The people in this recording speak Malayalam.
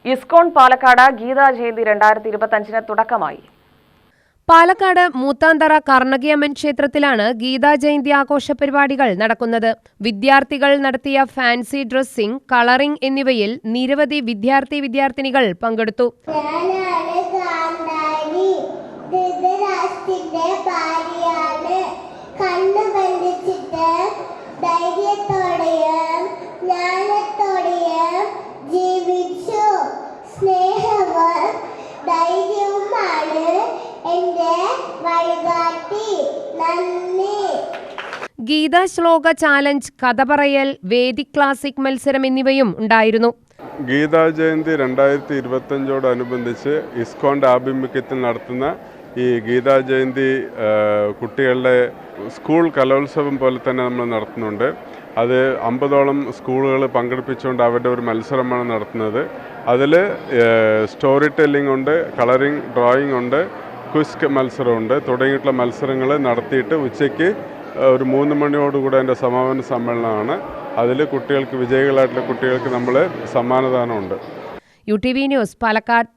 ഇസ്കോൺ പാലക്കാട് ഗീതാ ജയന്തി 2025 തുടക്കമായി. പാലക്കാട് മൂത്താന്തറ കർണകിയമ്മൻ ക്ഷേത്രത്തിലാണ് ഗീതാ ജയന്തി ആഘോഷ പരിപാടികൾ നടക്കുന്നത്. വിദ്യാർത്ഥികൾ നടത്തിയ ഫാൻസി ഡ്രസ്സിംഗ്, കളറിംഗ് എന്നിവയിൽ നിരവധി വിദ്യാർത്ഥിനികൾ പങ്കെടുത്തു. ഗീതാ ശ്ലോക ചാലഞ്ച്, കഥ പറയൽ, വേദിക് ക്ലാസിക് മത്സരം എന്നിവയും ഉണ്ടായിരുന്നു. ഗീതാ ജയന്തി 2025 ഇസ്കോന്റെ ആഭിമുഖ്യത്തിൽ നടത്തുന്ന ഈ ഗീതാ ജയന്തി കുട്ടികളുടെ സ്കൂൾ കലോത്സവം പോലെ തന്നെ നമ്മൾ നടത്തുന്നുണ്ട്. അത് 50ഓളം സ്കൂളുകൾ പങ്കെടുപ്പിച്ചുകൊണ്ട് അവരുടെ ഒരു മത്സരമാണ് നടത്തുന്നത്. അതിൽ സ്റ്റോറി ടെല്ലിംഗ് ഉണ്ട്, കളറിംഗ്, ഡ്രോയിങ് ഉണ്ട്, ക്വിസ് മത്സരമുണ്ട് തുടങ്ങിയിട്ടുള്ള മത്സരങ്ങൾ നടത്തിയിട്ട് ഉച്ചയ്ക്ക് ഒരു 3 മണിയോടുകൂടെ അതിൻ്റെ സമാപന സമ്മേളനമാണ്. അതിൽ കുട്ടികൾക്ക്, വിജയികളായിട്ടുള്ള കുട്ടികൾക്ക് നമ്മൾ സമ്മാനദാനമുണ്ട്. UTV news, Palakkad.